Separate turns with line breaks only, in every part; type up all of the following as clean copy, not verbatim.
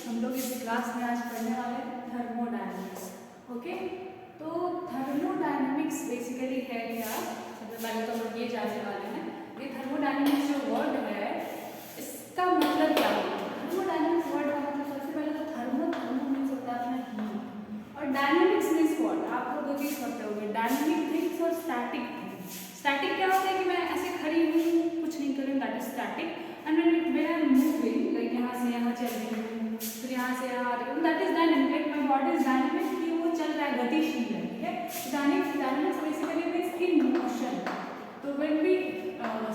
हम लोग इस क्लास में आज पढ़ने वाले हैं थर्मोडायनेमिक्स। ओके, तो थर्मोडायनेमिक्स बेसिकली है क्या? सबसे पहले तो हम ये जानने वाले हैं ये थर्मोडायनेमिक्स जो वर्ड है इसका मतलब क्या होता है। थर्मोडायनेमिक्स वर्ड का मतलब सबसे पहले तो थर्मो मीन्स होता है अपना हीट, और डायनेमिक्स मीन्स व्हाट? आप लोग दो चीज पढ़ते होंगे, डायनेमिक थिंग्स और स्टैटिक थिंग्स। स्टैटिक क्या होता है कि मैं ऐसे खड़ी हूँ कुछ नहीं कर रही हूँ, that is static. And when I am moving, like यहाँ से यहाँ चल रही हूँ, फिर यहाँ से यहाँ आ रही हूँ, that is dynamic. Like my body is dynamic, कि वो चल रहा है, गतिशील है, ठीक है। Dynamics basically means in motion. तो when we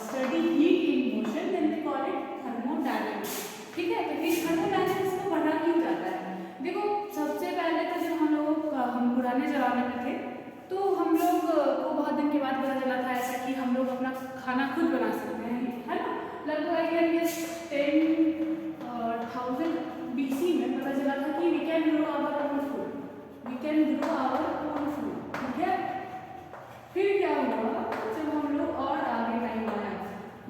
study heat in motion then we call it thermodynamics, ठीक है। तो इस थर्मोडायनेमिक्स को पढ़ा क्यों जाता है? देखो, सबसे पहले तो जब हम पुराने जमाने में थे तो हम लोग को बहुत दिन के बाद पता चला था ऐसा कि हम लोग अपना खाना खुद बना सकते हैं, है ना। लगभग आई कैन गेस 10,000 BC में पता चला था कि we can grow our own food, ठीक है। फिर क्या हुआ जब हम लोग और आगे टाइम आया,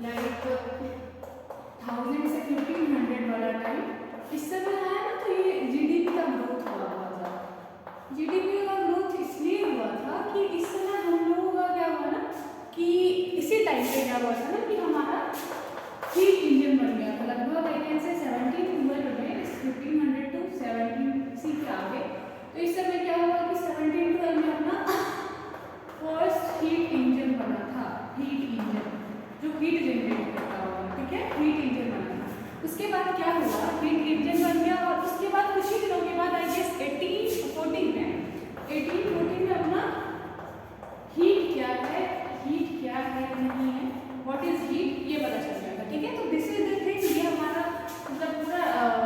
लाइक 1000 से 1500 वाला टाइम, इस समय आया ना, तो ये GDP का ग्रोथ हुआ बहुत ज़्यादा। GDP का ग्रोथ इसलिए हुआ था कि इस समय हम लोगों का क्या हुआ ना, कि इसी टाइम पे क्या हुआ था ना कि हमारा हीट इंजन बन गया था। लगभग आई कैन से 1712 में, 1500 to 17 के आगे। तो इस समय क्या हुआ कि 1712 में अपना फर्स्ट हीट इंजन बना था, हीट इंजन जो हीट जनरेट करता होगा, ठीक है, हीट इंजन बना था। उसके बाद क्या हुआ, हीट इंजन बन गया, और उसके बाद कुछ ही दिनों के बाद आई गेस 1814 में अपना हीट क्या है नहीं है, व्हाट इज हीट, ये पता चल गया था, ठीक है। तो दिस इज द थिंग, ये हमारा मतलब पूरा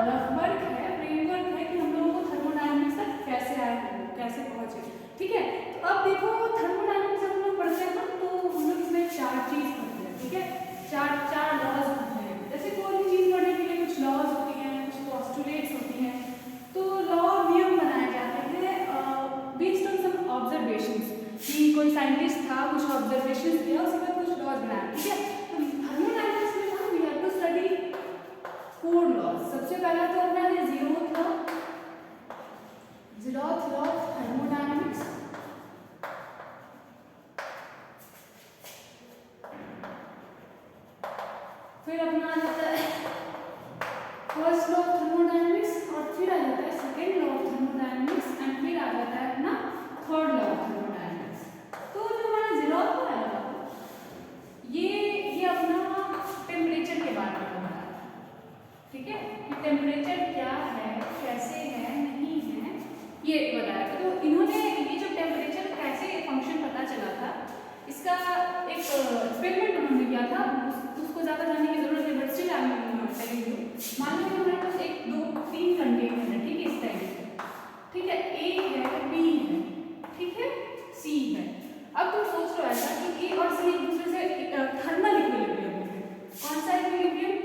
रफवर्क है, फ्रेमवर्क है कि हम लोगों को थर्मोडायनेमिक्स तक कैसे आए हैं, कैसे पहुंचे, ठीक है। तो अब देखो, थर्मोडायनेमिक्स हम लोग पढ़ते हैं ना, तो हम लोग इसमें चार चीज पढ़ते हैं, ठीक है। चार लॉज होते हैं। जैसे कोई भी चीज पढ़ने के लिए कुछ लॉज होती हैं, कुछ पोस्टुलेट्स होती हैं। तो लॉ नियम बनाए जाते हैं बेस्ड ऑन सम ऑब्जर्वेशंस, कि कोई साइंटिस्ट था, कुछ ऑब्जर्वेशंस दिया, उसके बाद कुछ लॉज बनाया, ठीक है। तो थर्मोडायनेमिक्स में ना we have to study 4 laws. सबसे पहला तो अपना है जीरोथ लॉ ऑफ थर्मोडायनेमिक्स। फिर अपना आ जाता है फर्स्ट लॉ ऑफ थर्मोडायनेमिक्स, और फिर आ जाता है second law of thermodynamics, and फिर आ जाता है अपना थर्ड लॉ ऑफ थर्मोडायनेमिक्स। तो जो हमारा जीरोथ है ये अपना टेम्परेचर के बारे में बता रहा है, ठीक है, कि टेम्परेचर क्या है, कैसे है, नहीं है, ये बताया। तो इन्होंने ये जो टेम्परेचर कैसे फंक्शन पता चला था, इसका एक एक्सपेरिमेंट उन्होंने किया था। उसको ज़्यादा जानने की जरूरत है, but still I am telling you. मान लो कि हमारे पास 1 2 3 कंटेनर है, ठीक है, इस टाइप से, ठीक है। A है, B है, ठीक है, C है। अब तुम सोच लो ऐसा कि A और C एक दूसरे से थर्मल इक्विलिब्रियम में है। कौन सा इक्विलिब्रियम?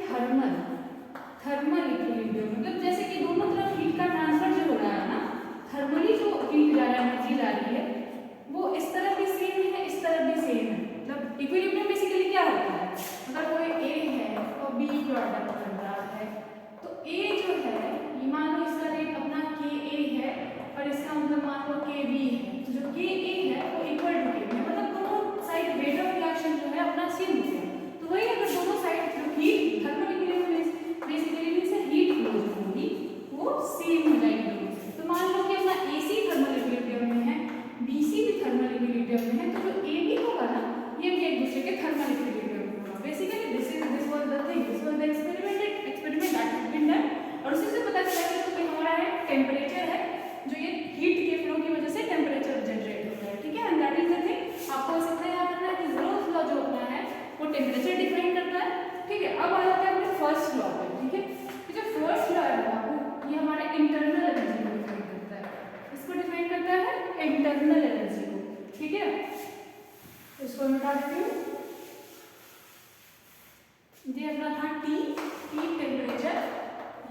Thermal equilibrium. मतलब जैसे कि दोनों तरफ हीट का ट्रांसफर जो हो रहा है ना, थर्मली जो हीट जा रहा है, एनर्जी जा रही है, वो इस तरफ भी सेम है, इस तरफ भी सेम है। मतलब इक्विलिब्रियम बेसिकली क्या होता है, अगर कोई A है और B प्रोडक्ट बन रहा है, तो A जो है, ये मान लो इसका रेट अपना KA है, और इसका मतलब मान लो KB है। तो जो KA है वो इक्वल टू KB है, मतलब दोनों साइड रेट ऑफ रिएक्शन जो है अपना सेम हो गया। तो वही अगर दोनों साइड जो heat thermal equilibrium basically means heat flow जो होगी वो सेम हो जाएगी। तो मान लो कि अपना AC थर्मल इक्विलिब्रियम में है, BC भी थर्मल इक्विलिब्रियम में है, तो जो AB होगा ना, ये भी एक दूसरे के थर्मल इक्विलिब्रियम में होगा। Basically this was the thing, this was the experiment that has been done, और उसी से पता चला कि तो हमारा है टेम्परेचर है, जो ये हीट के फ्लो की वजह से टेम्परेचर जनरेट होता है, ठीक है। And that is the thing, आपको इतना याद रखना है कि जीरोथ लॉ जो अपना है वो टेम्परेचर डिफाइन करता है, ठीक है। अब आ जाता है अपने फर्स्ट लॉ पे, ठीक है। तो जो फर्स्ट लॉ है बाबू, ये हमारे इंटरनल एनर्जी को डिफाइन करता है। इसको डिफाइन करता है इंटरनल एनर्जी को, ठीक है। इसको मिटा देती हूँ। ये अपना था T टेम्परेचर,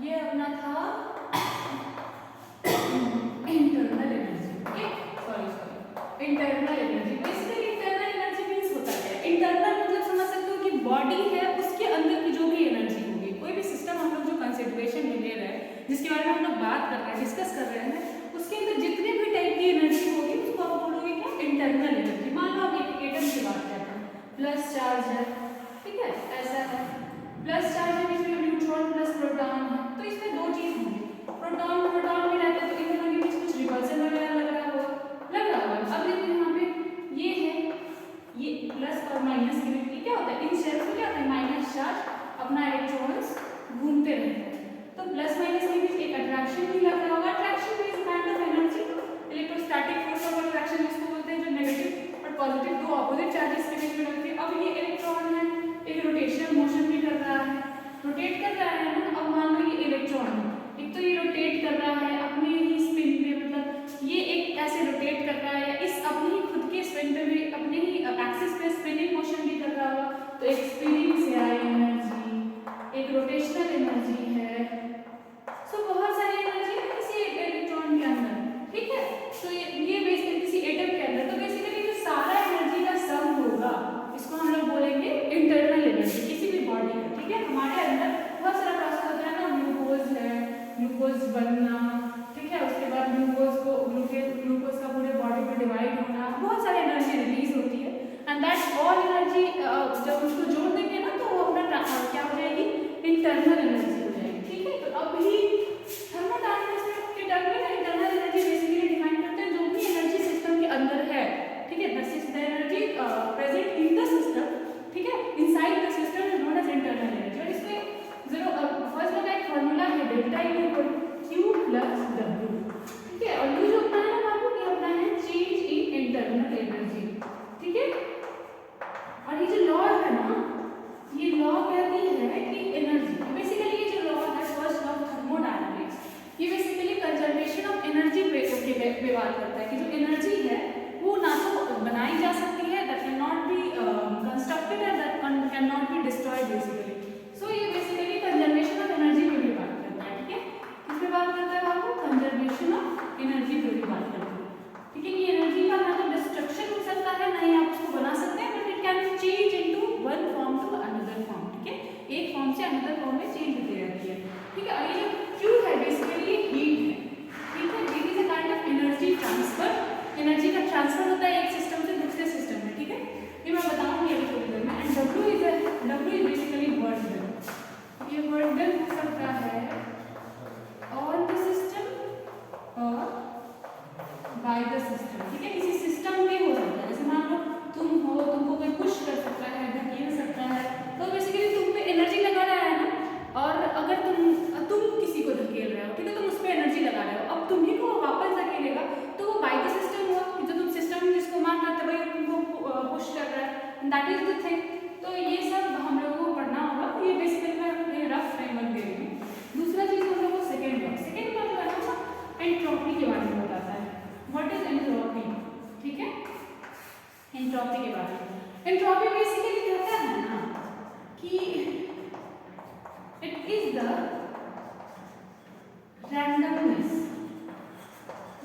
ये अपना था internal energy, okay, sorry internal energy. Basically internal energy means होता है, इंटरनल मतलब समझ सकते हो कि बॉडी है उसके अंदर की जो भी एनर्जी होगी, कोई भी सिस्टम हम लोग जो कंसिडरेशन में ले रहे हैं, जिसके बारे में प्लस चार्ज है इसमें न्यूट्रॉन प्लस प्रोटॉन है, तो इसमें दो चीज होंगी, प्रोटॉन प्रोटॉन में रहते हैं तो इन दोनों के बीच कुछ रिपल्सन वगैरह लग रहा होगा। अब देखिए यहाँ पे ये है, ये प्लस और माइनस के बीच क्या होता है, इन शेल्स में क्या होता है, माइनस चार्ज अपना इलेक्ट्रॉन्स घूमते रहते हैं, तो प्लस माइनस के बीच एक अट्रैक्शन भी लग रहा होगा। Attraction is kind of energy, electrostatic force of attraction जिसको बोलते हैं, जो नेगेटिव और पॉजिटिव दो ऑपोजिट चार्जेस के बीच में लगती है। अब ये इलेक्ट्रॉन है, एक रोटेशनल मोशन भी कर रहा है, रोटेट कर रहा है ना। अब मान लो ये इलेक्ट्रॉन है, एक तो ये रोटेट कर रहा है अपने ही स्पिन पे, मतलब ये एक ऐसे रोटेट कर रहा है, इस अपने ही खुद के स्पिन पे भी, अपने ही एक्सिस पे स्पिनिंग मोशन भी कर रहा होगा, तो एक स्पिनिंग से आई एनर्जी, एक रोटेशनल एनर्जी है। सो बहुत सारी एनर्जी है किसी इलेक्ट्रॉन के अंदर, ठीक है। तो ये बेसिकली किसी एटम के अंदर, तो बेसिकली जो सारा एनर्जी का सम होगा इसको हम लोग बोलेंगे इंटरनल एनर्जी किसी भी बॉडी का, ठीक है। हमारे अंदर बहुत सारा प्रोसेस होता है ना, ग्लूकोज है, ग्लूकोज बनना, ठीक है, उसके बाद ग्लूकोज का पूरे बॉडी में डिवाइड होना, बहुत सारी एनर्जी रिलीज होती है, एंड दैट ऑल एनर्जी जब उसको जोड़ देंगे ना तो वो अपना क्या हो जाएगी, इंटरनल एनर्जी हो जाएगी, ठीक है। तो अभी थर्मोडायनामिक्स के टर्म में इंटरनल एनर्जी बेसिकली डिफाइन करते हैं जो भी एनर्जी सिस्टम के अंदर है, ठीक है, that is the energy present in the system, ठीक है, inside the system is known as internal energy. और इसमें फर्स्ट वाला एक फार्मूला है डेल्टा Q प्लस W, ठीक है, और ये जो अपना है ना बाबू, ये अपना है चेंज इन इंटरनल एनर्जी, ठीक है। और ये जो लॉ है ना, ये लॉ कहती है कि एनर्जी बेसिकली, ये जो लॉ है फर्स्ट लॉ ऑफ थर्मोडायनामिक्स, ये बेसिकली कंजर्वेशन ऑफ एनर्जी पे बात करता है कि जो एनर्जी है वो ना तो बनाई जा सकती है, that can not be constructed and that can not be destroyed basically. So ये बेसिकली कंजर्वेशन ऑफ एनर्जी पे भी बात करता है, ठीक है। किस पे बात करता है बाबू, कंजर्वेशन ऑफ एनर्जी पे भी बात करता है, ठीक है। ये एनर्जी का ना तो डिस्ट्रक्शन हो सकता है, ना ही आप उसको बना सकते हैं, but it can change into one form to another form, ठीक है, एक फॉर्म से अनदर फॉर्म में चेंज होती रहती है, ठीक है। और ये जो Q है बेसिकली हीट है, ठीक है, heat is a kind of energy transfer, energy का ट्रांसफर होता है एक सिस्टम से दूसरे सिस्टम में, ठीक है, ये मैं बताऊंगी अभी थोड़ी देर में। And W is basically work done, ये वर्क डन हो सकता है ऑन द सिस्टम और बाय द सिस्टम, ठीक है, किसी सिस्टम में हो सकता है, जैसे मान लो तुम हो, तुमको कोई पुश कर सकता है, धकेल सकता है, तो बेसिकली तुम पे एनर्जी लगा रहा है ना, और अगर तुम किसी को धकेल रहे हो, ठीक है, तुम उस पर एनर्जी लगा रहे हो, अब तुम्ही को वापस धकेलेगा, तो वो बाय द सिस्टम हुआ, जो तुम सिस्टम जिसको मान रहे थे वही तुमको पुश कर रहा है, दैट इज द थिंग। तो ये सब हम लोगों को पढ़ना होगा, ये बेसिकली मैं रफ फ्रेमवर्क दे रही हूँ। दूसरा चीज हम लोग को सेकेंड लॉ जो है ना एंट्रोपी के बारे में बताता है, व्हाट इज एंट्रोपी, ठीक है, एंट्रोपी के बारे में। एंट्रोपी बेसिकली कहता है ना कि it is the randomness,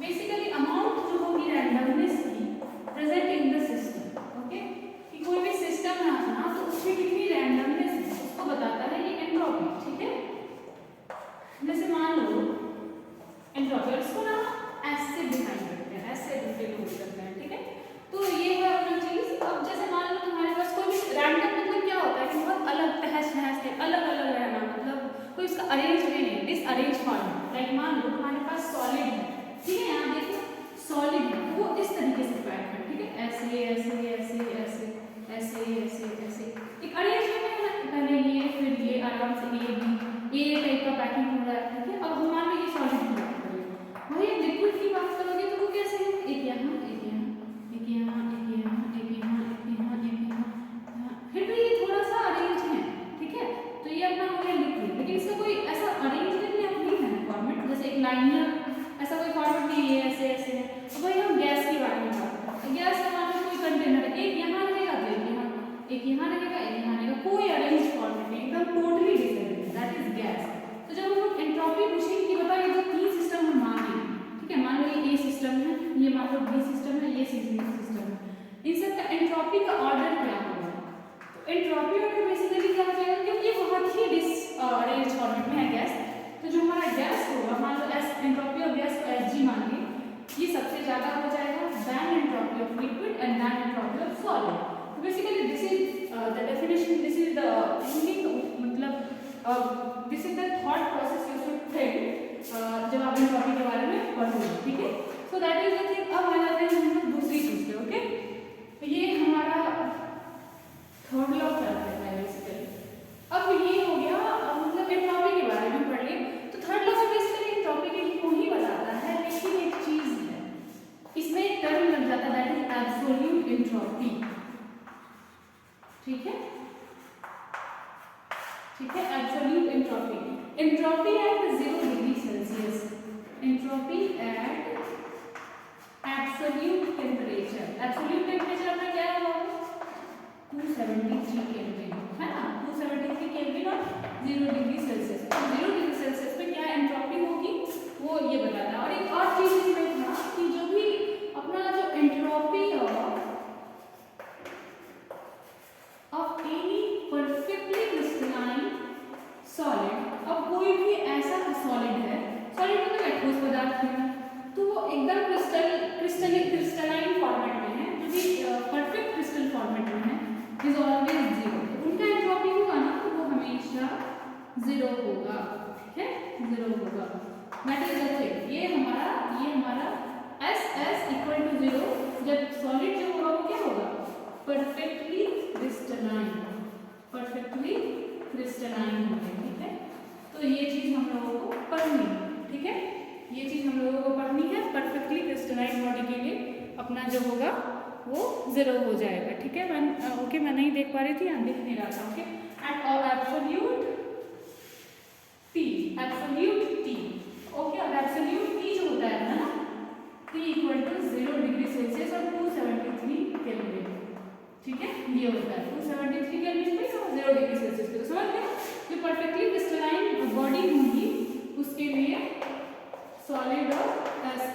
basically amount जो होगी रैंडमनेस की present in the system, okay, कि कोई भी सिस्टम है अपना तो उसमें कितनी रैंडमनेस है उसको बताता है ये एंट्रोपी, ठीक है। जैसे मान लो एंट्रोपी, इसको ना ऐसे डिफाइन करते हैं, ऐसे डिफाइन करते हैं, ठीक है। तो ये है अपना चीज। अब जैसे मान लो तुम्हारे पास कोई भी रैंडम मतलब क्या होता है कि बहुत अलग तहस नहस के अलग अलग रहना, मतलब कोई इसका अरेंज में नहीं, डिसअरेंज फॉर्म। लाइक मान लो तुम्हारे पास सॉलिड है, ठीक है, यहाँ देखो सॉलिड है, वो इस तरीके से पैक है, ठीक है, ऐसे ऐसे ऐसे ऐसे ऐसे ऐसे ऐसे एक अरेंजमेंट है ना, पहले ये फिर ये आराम से ये टाइप का पैकिंग हो रहा है, ठीक है। अब हम मान लो ये सॉलिड की बात करें, वही लिक्विड की बात करोगे तो वो कैसे है, एक यहाँ एक यहाँ एक यहाँ एक यहाँ एक यहाँ एक यहाँ एक यहाँ, फिर भी ये थोड़ा सा अरेंज है, ठीक है। तो ये अपना हो गया लिक्विड, लेकिन इसका कोई ऐसा अरेंजमेंट नहीं है फॉर्मेट, जैसे एक लाइनर ऐसा कोई फॉर्मेट नहीं है, ऐसे ऐसे है। तो वही हम गैस के बारे में बात करते हैं, गैस का मान लो कोई कंटेनर है, एक यहाँ रहेगा तो एक यहाँ रहेगा एक यहाँ रहेगा, कोई अरेंज फॉर्मेट नहीं, एकदम totally different, that is gas. तो जब हम लोग एंट्रोपी पूछेंगे कि बताओ ये जो तीन सिस्टम हम मान लें, ठीक है, मान लो ये ए सिस्टम है, ये मान लो बी सिस्टम है, ये सिस्टम है, इन सब का एंट्रोपी का ऑर्डर क्या होगा। तो एंट्रोपी ऑर्डर बेसिकली क्या हो जाएगा, क्योंकि ये बहुत ही डिसअरेंज फॉर्मेट में है गैस, तो जो हमारा गैस होगा, मान लो एस एंट्रोपी ऑफ गैस को Sg मान ली, ये सबसे ज्यादा हो जाएगा then entropy of liquid and then entropy of solid. Basically this is the definition, this is the thinking, मतलब this is the thought process you should think जब आप एंट्रोपी के बारे में पढ़ोगे, ठीक है। So that is the thing. अब आ जाते हैं हम लोग दूसरी चीज पे, ओके। तो ये हमारा थर्ड लॉ चलता है बेसिकली। अब ये हो गया मतलब एंट्रोपी के बारे में पढ़ लिए। तो थर्ड लॉ से बेसिकली एंट्रोपी के लिए ही बताता है, लेकिन एक चीज है इसमें एक टर्म लग जाता है, दैट इज एब्सोल्यूट एंट्रोपी, ठीक है, ठीक है। Absolute entropy, entropy at 0 degree Celsius, entropy at absolute temperature. Absolute temperature अपना क्या है, 273 केल्विन, है ना, 273 केल्विन और 0 डिग्री सेल्सियस। तो 0 डिग्री सेल्सियस पे क्या एंट्रोपी होगी वो ये बताता है। और एक और चीज इसमें था कि जो भी अपना जो entropy of any perfectly crystalline solid, अब कोई भी ऐसा सॉलिड है, सॉलिड मतलब ठोस पदार्थ है, तो वो एकदम क्रिस्टलाइन फॉर्मेट में है, जो भी परफेक्ट क्रिस्टल फॉर्मेट में है, इज ऑलवेज 0। उनका एंट्रोपी होगा ना तो वो हमेशा 0 होगा, ठीक है, 0 होगा। That is the thing. ये हमारा SS इक्वल टू 0, जब सॉलिड जो होगा वो क्या होगा, परफेक्टली क्रिस्टलाइन, परफेक्टली क्रिस्टलाइन होगा, ठीक है। तो ये चीज हम लोगों को पढ़नी है, ठीक है, ये चीज हम लोगों को पढ़नी है। परफेक्टली क्रिस्टलाइन बॉडी के लिए अपना जो होगा वो 0 हो जाएगा, ठीक है। ओके, मैं नहीं देख पा रही थी, दिख नहीं रहा था, okay. At absolute T, absolute T, okay. अब एब्सोल्यूट T जो होता है ना, T equal to 0 degree Celsius और 273 केल्विन, ठीक है, ये होता है 273 केल्विन पे और 0 डिग्री सेल्सियस पे। तो समझ गए, जो परफेक्टली क्रिस्टलाइन बॉडी होगी उसके लिए सॉलिड और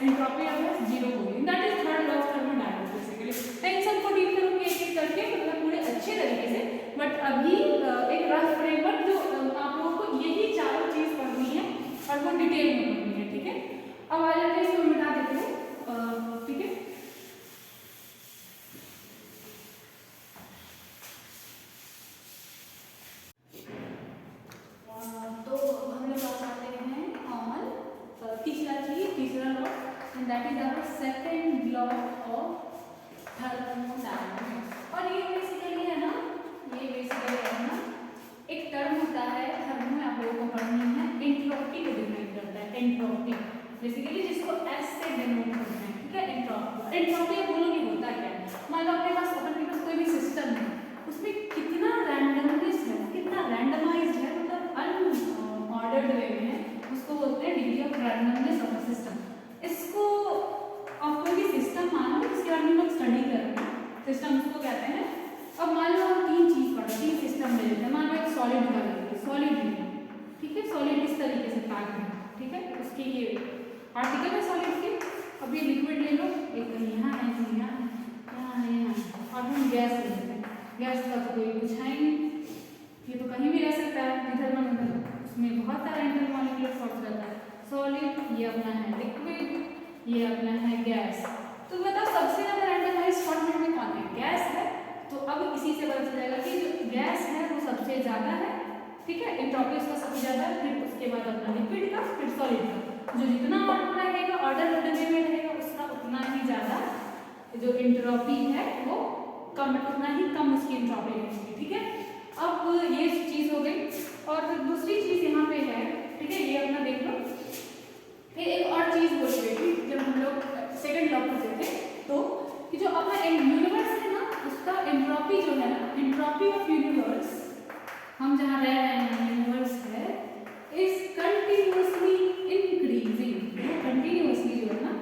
एंट्रोपी ऑफ 0 होगी। That is third law of thermodynamics basically. मैं इन सबको डील करूंगी एक-एक करके, मतलब पूरे अच्छे तरीके से। बट अभी एक रफ फ्रेमवर्क जो आप लोगों को यही चारों चीज पढ़नी है और वो डिटेल में पढ़नी है, ठीक है। अब आ जाते हैं, इसको मिटा देते हैं, ठीक है। तो हम लोग बात करते हैं ऑन तीसरा law, and that is our second law of thermodynamics. और ये बेसिकली है ना, एक टर्म होता है थर्मो में, आप लोगों को पढ़नी है, एंट्रोपी को डिफाइन करता है। एंट्रोपी बेसिकली जिसको S से डिनोट करते हैं, ठीक है। एंट्रोपी आप बोलोगे होता क्या है। मान लो अपने पास कोई भी सिस्टम है, उसमें कितना रैंडमनेस है, कितना रैंडमाइज्ड है, मतलब अनऑर्डर्ड वे में है, उसको बोलते हैं degree of randomness of a system. इसको आप कोई भी सिस्टम मान लो, इसके बारे में लोग स्टडी कर रहे हैं, सिस्टम उसको कहते हैं। अब मान लो हम तीन सिस्टम ले लेते हैं। मान लो एक सॉलिड का लेते हैं, सॉलिड है, ठीक है, सॉलिड इस तरीके से पैक है, ठीक है, उसके ये पार्टिकल है सॉलिड के। अब ये लिक्विड ले लो, एक यहाँ है, यहाँ है, और हम गैस ले लेते हैं। गैस का तो कोई कुछ है नहीं, ये तो कहीं भी रह सकता है, इधर उसमें बहुत सारा इंटरमॉलिक्यूलर फोर्स रहता है। सॉलिड ये अपना है लिक्विड, ये अपना है गैस। तो बताओ सबसे ज्यादा रैंडमाइज्ड फॉर्मेट में कौन है, गैस है। तो अब इसी से पता चलेगा कि जो गैस है वो सबसे ज्यादा है, ठीक है, एंट्रोपी उसका सबसे ज्यादा है, फिर उसके बाद अपना लिक्विड का, फिर सॉलिड का। जो जितना ऑर्डर रहेगा, ऑर्डर वे में रहेगा, उसका उतना ही ज्यादा जो एंट्रोपी है वो कम, उतना ही कम उसकी एंट्रोपी रहेगी, ठीक है। अब ये चीज हो गई। और दूसरी चीज यहाँ पे है, ठीक है, ये अपना देख लो। फिर एक और चीज बोल रही थी, जब हम लोग सेकंड लॉ पढ़ते थे, तो कि जो अपना यूनिवर्स है ना, उसका एंट्रोपी जो है ना, एंट्रोपी ऑफ यूनिवर्स, हम जहाँ रह रहे हैं यूनिवर्स है, इज कंटिन्यूअसली इंक्रीजिंग। कंटिन्यूअसली जो है ना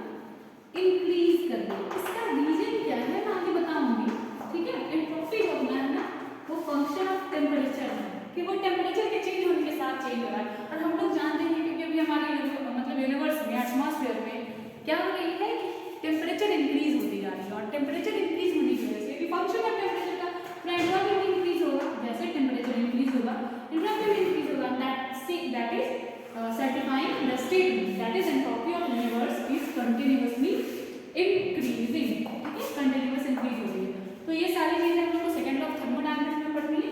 इंक्रीज कर रही है। इसका रीजन क्या है मैं आगे बताऊंगी, ठीक है। एंट्रोपी जो होना है ना वो फंक्शन ऑफ टेम्परेचर है, कि वो टेम्परेचर के चेंज होने के साथ चेंज हो रहा है। और हम लोग जानते हैं क्योंकि अभी हमारे मतलब यूनिवर्स में, एटमॉस्फेयर में क्या हो रही है कि टेम्परेचर इंक्रीज होती जा रही है। और टेम्परेचर इंक्रीज होने की वजह से फंक्शन ऑफ टेम्परेचर का एंट्रोपी भी इंक्रीज होगा। जैसे टेम्परेचर इंक्रीज होगा, एंट्रोपी भी इंक्रीज होगा। That is certifying the statement that is entropy of universe is continuously increasing, ठीक है, कंटिन्यूअस इंक्रीज हो रही है। तो ये सारी चीजें हम लोग को सेकंड लॉ ऑफ थर्मोडायनामिक्स में पढ़नी है।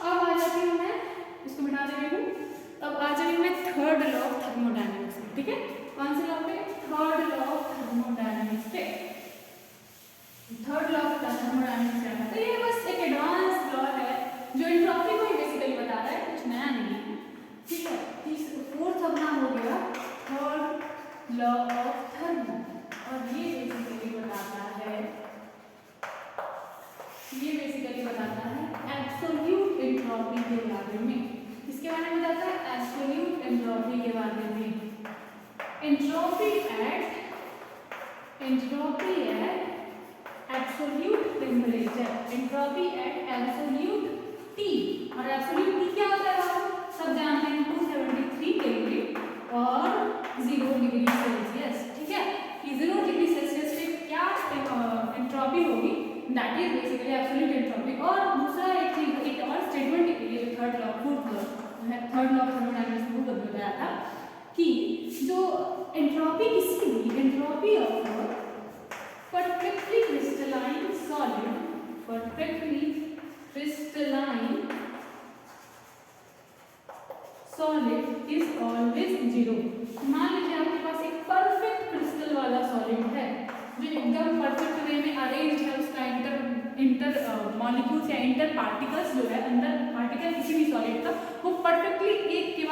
अब आ जाती हूँ मैं, इसको मिटा दे रही हूँ। थर्मोडायनेमिक्स से आता है। ये बस एक एडवांस लॉ है जो एंट्रोपी को ही बेसिकली बता रहा है, कुछ नया नहीं है, ठीक है। फोर्थ अपना हो गया थर्ड लॉ ऑफ थर्मो, और ये बेसिकली बताता है एब्सोल्यूट एंट्रोपी के बारे में। किसके बारे में बताता है? एब्सोल्यूट एंट्रोपी के बारे में। Entropy at absolute temperature, entropy at absolute T, और एब्सोल्यूट टी क्या होता है सब जानते हैं, 273 केल्विन और 0 डिग्री सेल्सियस, ठीक है। कि 0 डिग्री सेल्सियस पे क्या एंट्रोपी होगी, that is basically absolute entropy. और दूसरा एक चीज, एक और स्टेटमेंट, ये जो थर्ड लॉ ऑफ थर्मोडायनेमिक्स को बताया था कि जो एंट्रोपी किसकी हुई, entropy of perfectly crystalline solid is always 0। मान लीजिए आपके पास एक परफेक्ट क्रिस्टल वाला सॉलिड है जो एकदम परफेक्ट वे में अरेंज है, उसका इंटर मॉलिक्यूल्स या इंटर पार्टिकल्स जो है, अंदर पार्टिकल किसी भी सॉलिड का, वो परफेक्टली एक के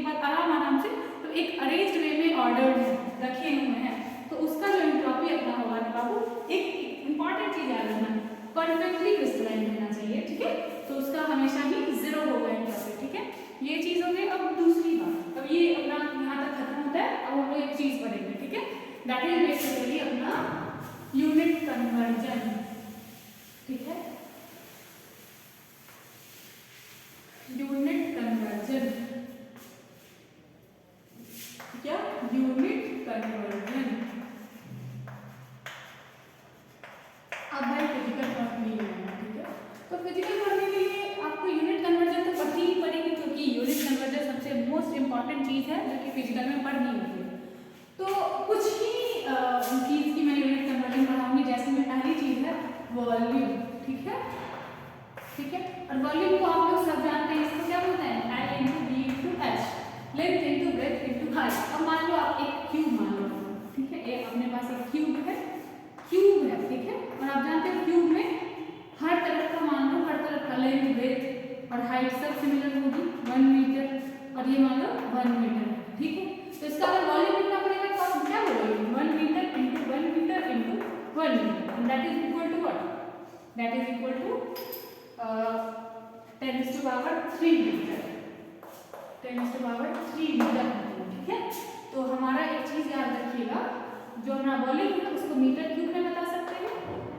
बाद आराम से तो एक अरेंज्ड वे में ऑर्डर्ड है, रखे हुए हैं। तो उसका जो एंट्रोपी अपना होगा ना बाबू, एक इंपॉर्टेंट चीज याद रखना, परफेक्टली क्रिस्टलाइन रहना चाहिए, ठीक है। तो उसका हमेशा ही 0 होगा एंट्रोपी, ठीक है। ये चीज हो गई। अब दूसरी बात, अब ये अपना यहाँ तक खत्म होता है। अब हम लोग एक चीज पढ़ेंगे, ठीक है, दैट इज बेसिकली अपना यूनिट कन्वर्जन, ठीक है। यूनिट कन्वर्जन क्या? Unit conversion. अब भाई फिजिकल पढ़नी है, ठीक है। तो फिजिकल पढ़ने के लिए आपको यूनिट कन्वर्जन तो पढ़नी ही पड़ेगी, क्योंकि यूनिट कन्वर्जन सबसे मोस्ट इंपॉर्टेंट चीज है जो कि फिजिकल में पढ़नी होती है। तो कुछ ही चीज की मैं यूनिट कन्वर्जन पढ़ाऊंगी, जैसे में पहली चीज है वॉल्यूम, ठीक है, ठीक है। और वॉल्यूम को आप लोग सब जानते हैं, इसको क्या बोलते हैं? L into B into H, length into breadth into height. अब मान लो आप एक क्यूब मान लो, ठीक है, ये अपने पास एक क्यूब है, ठीक है। और आप जानते हो क्यूब में हर तरफ का मान लो, हर तरफ का लेंथ ब्रेथ और हाइट सब सिमिलर होगी, 1 मीटर, और ये मान लो 1 मीटर, ठीक है। तो इसका अगर वॉल्यूम कितना पड़ेगा तो आप क्या बोलोगे? 1 metre into 1 metre into 1 metre, and that is equal to what? That is equal to 10⁻³ metre, 10⁻³ metre, ठीक है। तो हमारा एक चीज याद रखिएगा, जो हमारा वॉल्यूम है उसको मीटर क्यूब में बता सकते हैं,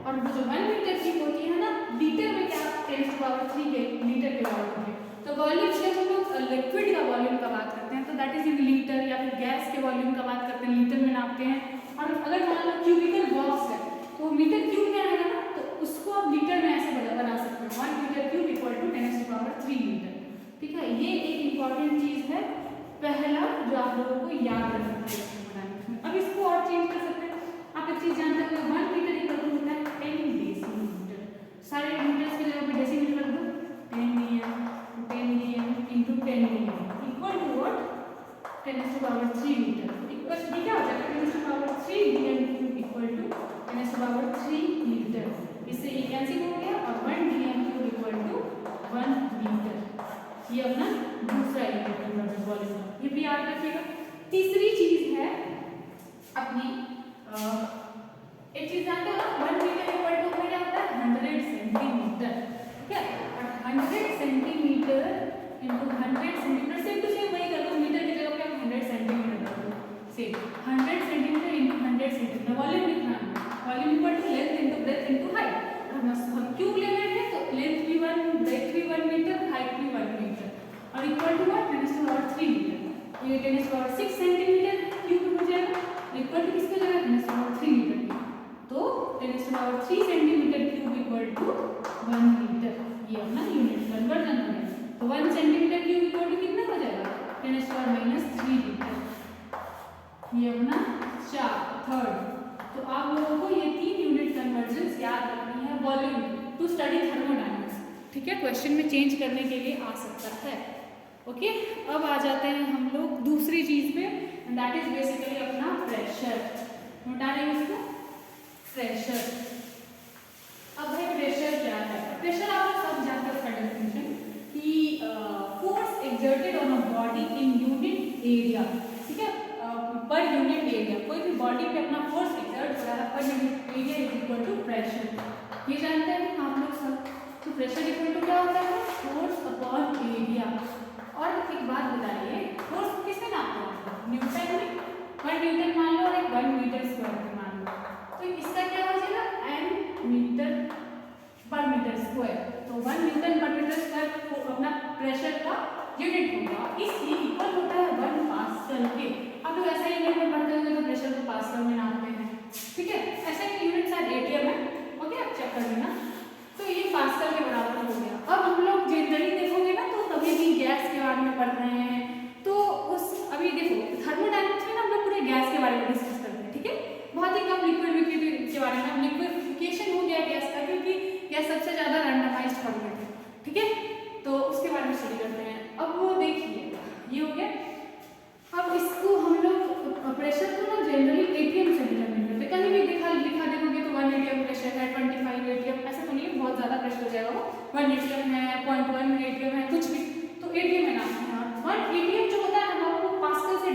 और जो 1 मीटर क्यूब होती है ना, लीटर में क्या 10⁻³ के मीटर के बराबर होती है। तो वॉल्यूम जब हम लोग लिक्विड का वॉल्यूम का बात करते हैं तो दैट इज इन लीटर, या फिर गैस के वॉल्यूम का बात करते हैं लीटर में नापते हैं। और अगर मान लो क्यूबिकल बॉक्स है तो मीटर क्यूब में आएगा ना, तो उसको आप लीटर में ऐसे बना सकते हैं, 1 metre cube equal to 10⁻³ metre, ठीक है। ये एक इंपॉर्टेंट चीज है पहला जो आप लोगों को याद रखना है। अब इसको और चेंज कर सकते हैं, आप एक चीज जानते हो 1 मीटर इक्वल होता है 10 डेसीमीटर, सारे मीटर्स की जगह पे डेसीमीटर रख दो, 10 dm into 10 dm equal to what? 10⁻³ metre. Equal to क्या हो जाएगा? 10⁻³ dm³ इक्वल टू 10⁻³ मीटर। इससे ये कैंसिल हो गया, और 1 dm³ इक्वल टू 1 मीटर। ये अपना दूसरा यूनिट कन्वर्जन वॉल्यूम, ये भी याद रखिएगा। तीसरी चीज है अपनी एक चीज जानते हो ना, 1 मीटर इक्वल टू क्या होता है? 100 सेंटीमीटर, ठीक है। और 100 centimetre into 100 centimetre, same to same वही कर दो, मीटर की जगह पे आप 100 सेंटीमीटर कर दो, same 100 centimetre into 100 centimetre. Volume कितना है? Volume equal to length into breadth into height. हम क्यूब ले रहे हैं तो लेंथ भी 1, ब्रेथ भी 1 मीटर, हाइट भी 1 मीटर, और इक्वल टू व्हाट? 10⁻³ मीटर। ये 10⁻6 सेंटीमीटर क्यूब हो जाएगा, इक्वल टू किसकी जगह? 10⁻³ मीटर की। तो 10⁻³ centimetre cube equal to 1 metre. ये अपना यूनिट कन्वर्जन हो गया। तो 1 सेंटीमीटर क्यूब इक्वल टू कितना हो जाएगा? 10⁻³ मीटर। ये अपना थर्ड। तो आप लोगों को ये 3 यूनिट कन्वर्जन याद रखनी है वॉल्यूम टू स्टडी थर्मोडायनेमिक्स, ठीक है। क्वेश्चन में चेंज करने के लिए आ सकता है, ओके। अब आ जाते हैं हम लोग दूसरी चीज पे, दैट इज बेसिकली अपना प्रेशर। नोट आ रही है इसको? प्रेशर। अब exerted on a body in unit area, ठीक है, पर यूनिट एरिया, कोई भी बॉडी पे अपना फोर्स एक्सर्ट हो रहा है पर unit area is equal to pressure, ये जानते हैं आप लोग सब। तो प्रेशर इक्वल टू क्या होता है, फोर्स अपॉन एरिया। और एक बात बताइए, फोर्स किसमें नापते हैं, न्यूटन में, 1 न्यूटन मान लो और 1 मीटर स्क्वायर में मान लो, तो इसका क्या हो जाएगा, n मीटर पर मीटर स्क्वायर। तो 1 न्यूटन पर मीटर स्क्वायर अपना प्रेशर का यूनिट होगा, इसलिए इक्वल होता है 1 पास्कल के। आप लोग ऐसा यूनिट में पढ़ते होंगे तो प्रेशर को पास्कल में नापते हैं, ठीक है, ऐसा ही यूनिट शायद एटीएम है, ओके, आप चेक कर लेना। तो ये पास्कल के बराबर हो गया। अब हम लोग जनरली देखोगे ना तो कभी भी गैस के बारे में पढ़ रहे हैं तो उस अभी देखो थर्मोडायनेमिक्स में ना हम लोग पूरे गैस के बारे में डिस्कस करते हैं, ठीक है, बहुत ही कम लिक्विड के बारे में, लिक्विडिफिकेशन हो गया गैस का क्योंकि गैस सबसे ज़्यादा रैंडमाइज्ड फॉर्मेट है, ठीक है, तो उसके बारे में स्टडी करते हैं। अब वो देखिए ये हो गया। अब इसको हम लोग प्रेशर को ना जनरली एटीएम से डिटरमाइन करते हैं, कहीं भी लिखा देखोगे तो 1 एटीएम प्रेशर है, 25 एटीएम, ऐसा तो नहीं बहुत ज़्यादा प्रेशर हो जाएगा, वो 1 एटीएम है, 0.1 एटीएम है, कुछ भी, तो एटीएम में नाम है। 1 एटीएम जो होता है ना वो पास्कल से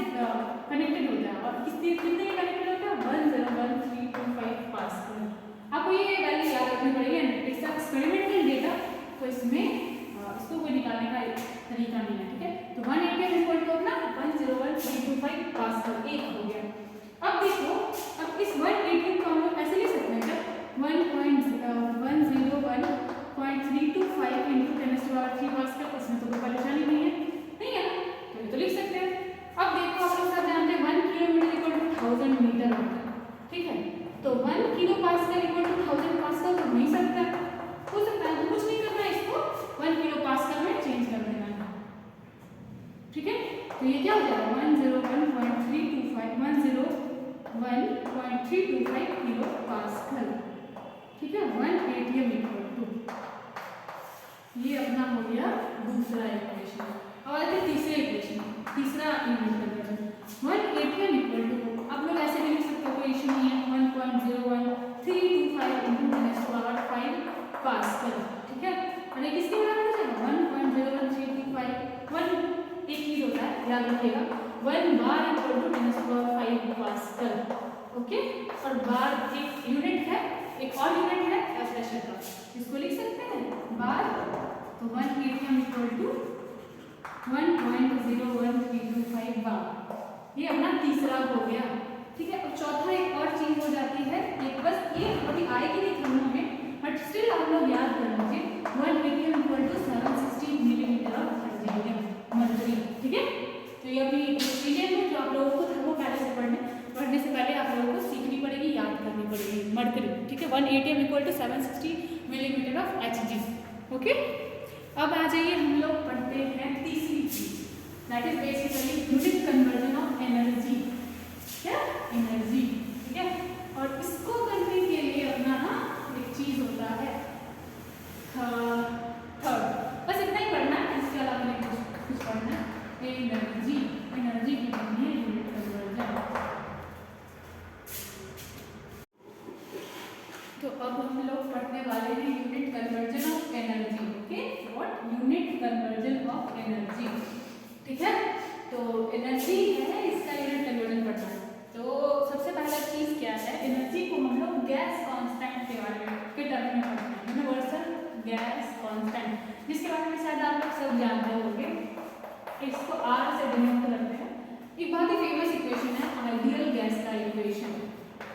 कनेक्टेड होता है, और कितने कनेक्टेड होता है, 101.325 पास्कल। आपको ये वैल्यू याद रखनी पड़ेगी, इट्स एक्सपेरिमेंटल डेटा, तो इसमें इसको कोई निकालने का तरीका नहीं है, ठीक है। तो 1 एटीएम इक्वल टू अपना 101.325 पास्कल, एक हो गया। अब देखो, अब इस 1 एटीएम को हम लोग ऐसे लिख सकते हैं क्या, 101.325 इंटू 10⁻³ पास्कल, इसमें तो कोई परेशानी नहीं है ना, तो ये तो लिख सकते हैं। अब देखो आप लोग सब जानते हैं 1 किलोमीटर इक्वल टू 1000 मीटर होता है, ठीक है, तो 1 kilo pascal equal to 1000 pascal तो नहीं सकता, हो सकता है, तो कुछ नहीं करना है, इसको 1 किलो पास्कल में चेंज कर देना है, ठीक है। तो ये क्या हो जाएगा 101.325 किलो पास्कल, ठीक है, 1 एटीएम इक्वल टू, ये अपना हो गया दूसरा इक्वेशन। अब आते हैं तीसरे इक्वेशन, तीसरा unit conversion, 1 ATM equal to, आप लोग ऐसे भी लिख सकते हो, कोई इशू नहीं है, 1.01325 इंटू 10⁻⁵ पास्कल, ठीक है, और ये किसके बराबर हो जाएगा, 1.01325, 1 एक चीज होता है याद रखिएगा, 1 बार इक्वल टू 10⁻⁵ पास्कल, ओके, और बार एक यूनिट है, एक और यूनिट है प्रेशर का, इसको लिख सकते हैं बार, तो 1 एटीएम इक्वल टू 1.01325 बार, ये अपना तीसरा हो गया, ठीक है। अब चौथा एक और चीज हो जाती है, एक बस ये अभी आएगी नहीं थर्मो में, बट स्टिल आप लोग याद कर लीजिए, 1 ATM equal to 760 millimetre of mercury, ठीक है। तो ये अभी चीजें हैं जो आप लोगों को थर्मो पहले से पढ़ने से पहले आप लोगों को सीखनी पड़ेगी, याद करनी पड़ेगी, मर्करी, ठीक है, 1 ATM equal to 760 millimetre of Hg, okay. अब आ जाइए, हम लोग पढ़ते हैं तीसरी चीज, that is basically unit conversion of energy, क्या एनर्जी, ठीक है, और इसको करने के लिए अपना ना एक चीज होता है थर्ड, बस इतना ही पढ़ना है, इसके अलावा नहीं कुछ पढ़ना है, एनर्जी, एनर्जी की बननी है यूनिट कन्वर्जन। तो अब हम लोग पढ़ने वाले हैं unit conversion of energy, okay, what unit conversion of energy, ठीक है। तो एनर्जी है, इसका यूनिट कन्वर्जन पढ़ना है। तो सबसे पहला चीज क्या है, एनर्जी को हम लोग गैस कांस्टेंट के बारे में के टर्म में पढ़ते हैं, यूनिवर्सल गैस कांस्टेंट, जिसके बारे में शायद आप लोग सब जानते होंगे, इसको R से डिनोट करते हैं। एक बहुत ही फेमस इक्वेशन है आइडियल गैस का इक्वेशन।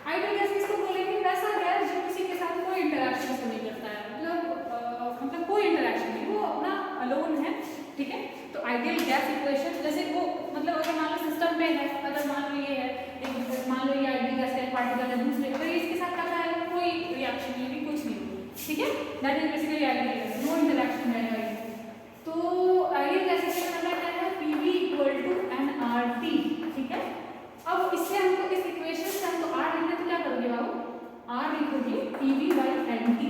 आइडियल गैस किसको बोलेंगे, वैसा गैस जो किसी के साथ कोई इंटरेक्शन नहीं करता है, मतलब कोई इंटरेक्शन नहीं, वो अपना अलोन है, ठीक है। तो आइडियल गैस इक्वेशन जैसे वो, मतलब अगर मान लो सिस्टम में है, अगर मान लो ये है, मान लो ये आइडियल गैस का पार्टिकल है दूसरे, अगर इसके साथ क्या है कोई रिएक्शन नहीं, कुछ नहीं, ठीक है, that is basically ideal gas, no interaction रहेगा। तो आइडियल गैस इक्वेशन का क्या है, PV इक्वल टू nRT, ठीक है। अब इससे हमको इस इक्वेशन से हमको R लिखना, तो क्या करोगे बाबू, R लिखोगे PV/NT,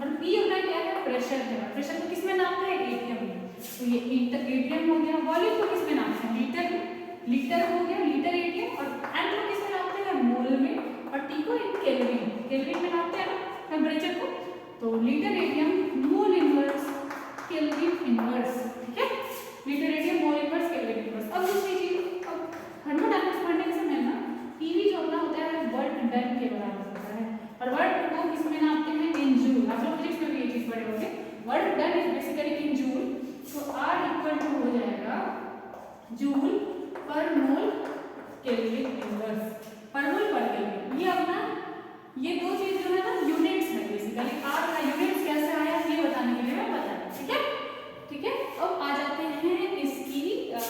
और P अपना क्या है, प्रेशर है, प्रेशर को किसमें नापते हैं, एटीएम में, तो ये एटीएम हो गया, वॉल्यूम को किसमें नापते हैं, लीटर में, लीटर हो गया, लीटर एटीएम, और N को किसमें नापते हैं, मोल में, और T को केल्विन, केल्विन में नापते हैं ना टेम्परेचर को, तो litre ATM mole inverse kelvin inverse, ठीक है, लीटर एटीएम जो हो जाएगा जूल पर मोल केल्विन इनवर्स, पर मोल पर केल्विन। ये अपना ये दो चीज जो है ना यूनिट्स है बेसिकली। आर का यूनिट्स कैसे आया ये बताने के लिए मैं बता रही हूँ, ठीक है ठीक है। अब आ जाते हैं इसकी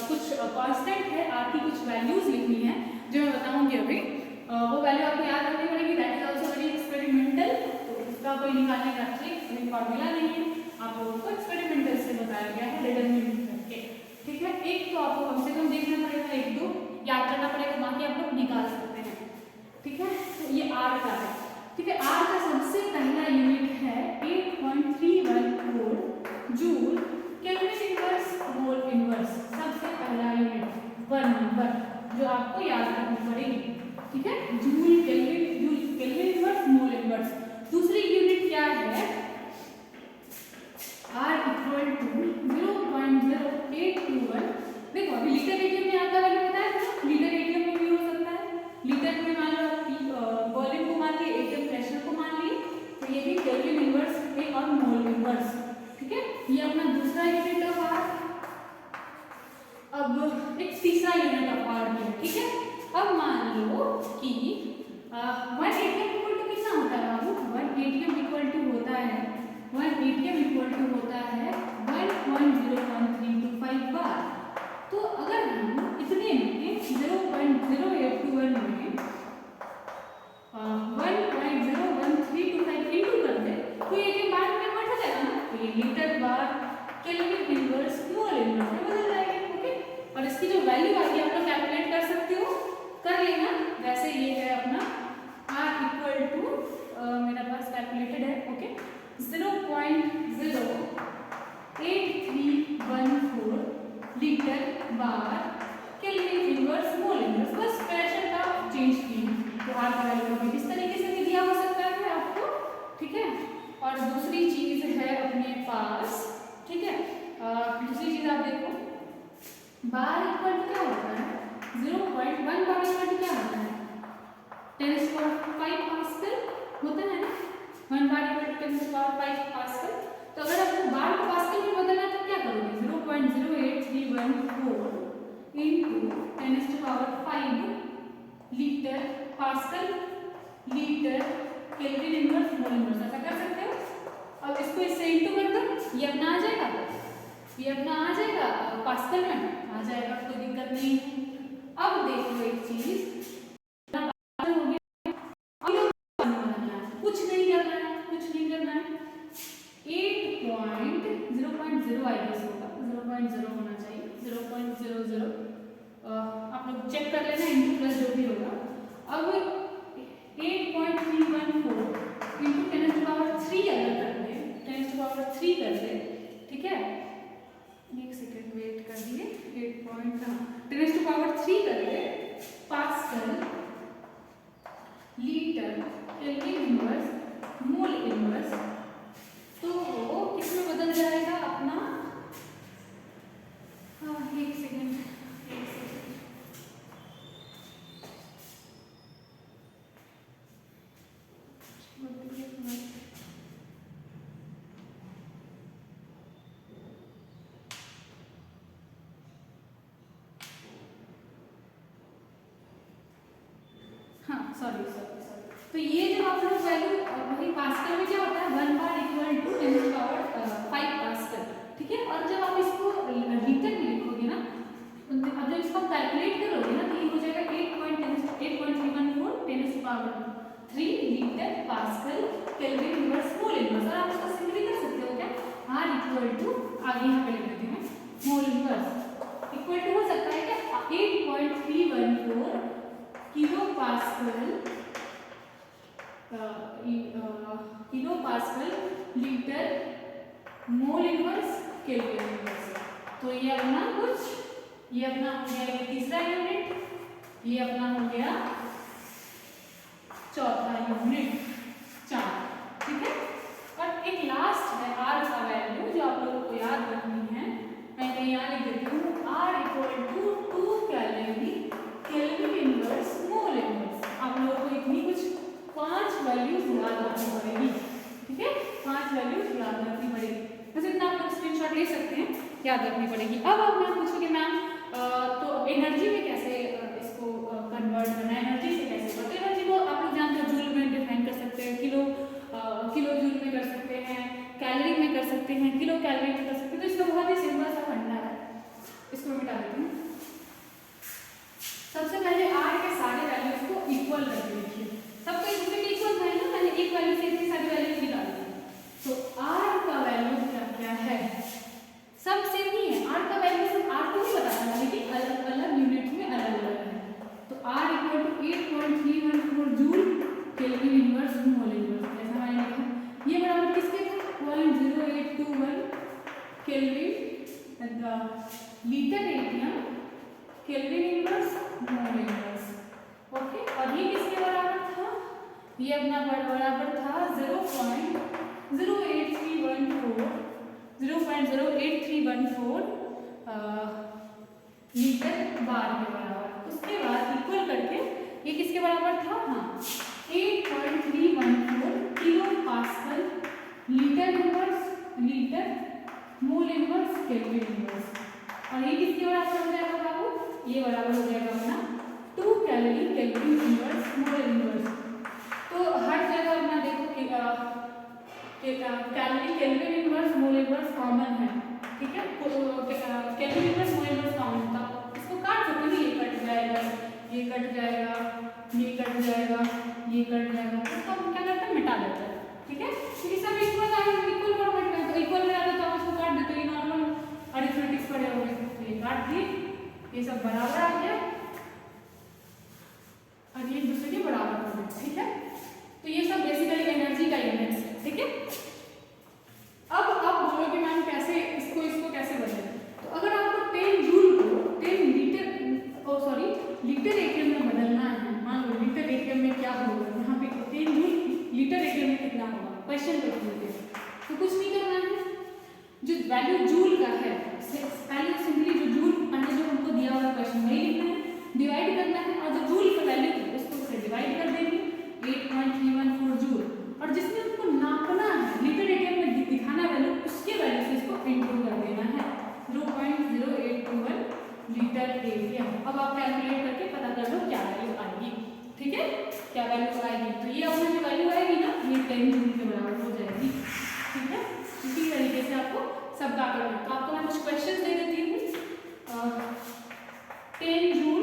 कुछ कांस्टेंट है, आर की कुछ वैल्यूज लिखनी है जो मैं बताऊंगी अभी। वो वैल्यू आपको याद रखनी पड़ेगी, that is also very experimental. तो इसका कोई निकालने का ट्रिक कोई फॉर्मूला नहीं है, आप लोगों को एक्सपेरिमेंटल से बताया गया है डिटरमिनेट करके, ठीक है। एक तो आपको कम से कम देखना पड़ेगा, एक दो याद करना पड़ेगा, बाकी आप लोग निकाल सकते हैं, ठीक है। तो ये आर का है, ठीक है। आर का सबसे पहला यूनिट है 8.314 joule kelvin inverse mole inverse. सबसे पहला यूनिट 1 नंबर जो आपको याद रखनी पड़ेगी, ठीक है। Joule kelvin inverse mole inverse. दूसरी यूनिट क्या है, R इक्वल टू 0.0821। देखो अभी लीटर एटीएम में आपका वैल्यू बताया था, लीटर एटीएम में भी हो सकता है। लीटर में मान लो आप वॉल्यूम को मान लिए, एटीएम प्रेशर को मान लिए, तो ये भी केल्विन इनवर्स है और मोल इनवर्स, ठीक है। ये अपना दूसरा यूनिट ऑफ R। अब एक तीसरा यूनिट ऑफ R है, ठीक है। अब मान लो कि 1 एटीएम इक्वल टू कितना होता है बाबू, 1 एटीएम इक्वल टू होता है 1 एटीएम इक्वल टू होता है 1.01325 बार। तो अगर हम इतने में 0.0821 में 1.01325 इंटू कर दे तो ये के बार में कन्वर्ट हो जाएगा ना, तो ये लीटर बार केल्विन इनवर्स मोल इनवर्स में बदल जाएगा, ओके। और इसकी जो वैल्यू आती है आप लोग कैलकुलेट कर सकते हो, कर लेना। वैसे ये है अपना R इक्वल टू मेरा पास कैलकुलेटेड है, ओके, 0.08314 लीटर बार केल्विन इनवर्स मोल इनवर्स। बस प्रेशर का चेंज किया, तो R का वैल्यू भी इस तरीके से भी दिया हो सकता है आपको, ठीक है। और दूसरी चीज है अपने पास, ठीक है। दूसरी चीज आप देखो, बार इक्वल टू क्या होता है, 0.1 बार इक्वल टू क्या होता है 10⁵ पास्कल होता है ना, 1 बार इक्वल टू 10⁵ पास्कल। तो अगर आपको बार को पास्कल में बदलना है तो क्या करोगे, 0.08314 into 10⁵ litre pascal litre kelvin inverse mole inverse, ऐसा कर सकते हो। अब इसको इससे इंटू कर दो, ये अपना आ जाएगा, ये अपना आ जाएगा पास्कल में आ जाएगा, कोई दिक्कत नहीं है। अब देखो एक चीज, कुछ नहीं करना है, कुछ नहीं करना है। 8.0.0 आई गेस होगा, 0.0 होना चाहिए, 0.00 आप लोग चेक कर लेना, इंटू प्लस जो भी होगा। अब 8.314 इंटू 10⁻³ अगर कर दे, 10⁻³ कर दे, ठीक है। एक सेकेंड वेट कर दिए, 10⁻³ कर दे pascal litre kelvin inverse mole inverse, तो वो किसमें बदल जाएगा अपना, एक सेकेंड सॉरी। तो ये जो आप लोग वैल्यू वही पास्कल में क्या होता है, 1 बार इक्वल टू 10⁵ पास्कल, ठीक है। और जब आप इसको लीटर में लिखोगे ना, अब जब इसको कैलकुलेट करोगे ना, तो ये हो जाएगा 8.314 10⁻³ litre pascal kelvin inverse mole inverse. और आप इसको सिंपली कर सकते हो क्या, R इक्वल टू आगे यहाँ पे लिख देते हैं मोल इनवर्स इक्वल टू हो सकता है क्या 8.314 kilo pascal litre mole inverse kelvin inverse. तो ये अपना कुछ, ये अपना हो गया ये तीसरा यूनिट, ये अपना हो गया चौथा यूनिट 4, ठीक है। और एक लास्ट है R का वैल्यू जो आप लोगों को याद रखनी है, मैं यहाँ लिख देती हूँ, R equal to 2 calorie kelvin inverse mole inverse. आप लोगों को इतनी कुछ 5 वैल्यूज याद रखनी पड़ेगी, ठीक है, 5 वैल्यूज याद रखनी पड़ेगी। बस इतना आप लोग स्क्रीनशॉट ले सकते हैं, याद रखनी पड़ेगी। अब आप मैं पूछोगे मैम तो एनर्जी में कैसे इसको कन्वर्ट करना है, एनर्जी से कैसे करते हैं? एनर्जी को आप लोग जानते हो जूल में डिफाइन कर सकते हैं, किलो जूल में कर सकते हैं, कैलोरी में कर सकते हैं, किलो कैलोरी में कर सकते हैं। तो इसका बहुत ही सिंपल सा फंडा है, इसको मैं मिटा देती हूँ। सबसे पहले आर के सारे वैल्यूज को इक्वल करके लिखिए, सबको एक दूसरे के इक्वल है ना, मैंने एक वैल्यू से इतनी सारी वैल्यूज निकाल दी। तो आर का वैल्यू क्या क्या है, सब सेम ही है, आर का वैल्यू सिर्फ आर को ही बताता है, लेकिन अलग अलग यूनिट में अलग अलग है। तो R equal to 8.314 joule kelvin inverse mole inverse, ऐसा मैंने लिखा। ये बराबर किसके था, 0.0821 kelvin litre ATM kelvin inverse mole inverse. Okay, और ये किसके बराबर था, ये अपना बराबर था 0.08314 लीटर बार के बराबर। उसके बाद इक्वल करके ये किसके बराबर था, हाँ 8.314 kilo pascal litre inverse litre mole inverse kelvin inverse. और ये किसके बराबर हो जाएगा बाबू, ये बराबर हो जाएगा अपना 2 calorie kelvin inverse mole inverse. तो हर जगह अपना देखो कि calorie kelvin inverse mole inverse common है, ठीक है, kelvin inverse mole inverse common था। इसको काट सकते हैं, ये कट जाएगा, ये कट जाएगा, ये कट जाएगा, ये कट जाएगा, इसको हम क्या करते हैं, मिटा देते हैं, ठीक है, क्योंकि सब इक्वल आ रहा है, इक्वल फॉर्मेट में, तो इक्वल में आता तो हम इसको काट देते, ये नॉर्मल अरिथमेटिक्स पढ़े होंगे, तो ये काट दिए, ये सब बराबर आ गया और ये एक दूसरे के बराबर हो गए, ठीक है। तो ये सब बेसिकली एनर्जी का यूनिट्स है, ठीक है। अब आप बोलोगे मैम कैसे इसको कैसे बदलें, तो अगर आपको 10 जूल को 10 लीटर लीटर एटीएम में बदलना है, मान लो लीटर एटीएम में क्या होगा, यहाँ पे 10 जूल लीटर एटीएम में कितना होगा, क्वेश्चन पे पूछते हैं, तो कुछ नहीं करना है, जो वैल्यू जूल का है पहले सिंपली जो जूल पहले जो हमको दिया हुआ क्वेश्चन वही लिखना है, डिवाइड करना है, और जो जूल का वैल्यू है उसको से डिवाइड कर देंगे 8.314 जूल, और जिसमें हमको नापना है लीटर एटीएम में दिखाना वैल्यू, उसके वैल्यू से इसको इनटू कर देना है 0.0821 लीटर एटीएम। अब आप कैलकुलेट करके पता कर लो क्या वैल्यू आएगी, ठीक है, क्या वैल्यू आएगी। तो ये अपनी जो वैल्यू आएगी ना, ये 10 जूल के बराबर हो जाएगी, ठीक है। इसी तरीके से आपको सबका करना है। तो आपको मैं कुछ क्वेश्चन दे देती हूँ। 10 जूल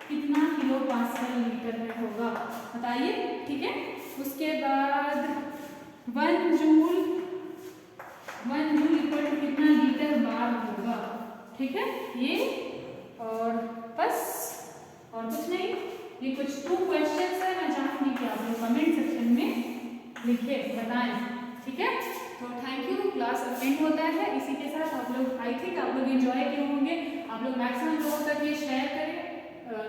कितना किलो पास्कल लीटर में होगा, बताइए, ठीक है। उसके बाद 1 जूल इक्वल टू कितना लीटर बार होगा, ठीक है, ये, और बस और कुछ नहीं। ये कुछ 2 क्वेश्चंस है, मैं चाहूंगी कि आप लोग कमेंट सेक्शन में लिखे बताएं, ठीक है। तो थैंक यू, क्लास अब एंड होता है। इसी के साथ आप लोग आई थिंक आप लोग एंजॉय किए होंगे, आप लोग मैक्सिमम लोगों तक ये शेयर करें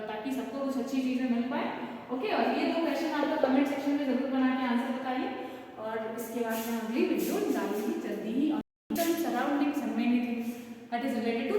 ताकि सबको कुछ अच्छी चीज़ें मिल पाए, ओके। और ये 2 क्वेश्चन आप लोग कमेंट सेक्शन में जरूर बना के आंसर बताइए, और इसके बाद मैं अगली वीडियो डालूंगी जल्दी ही, surrounding that is related to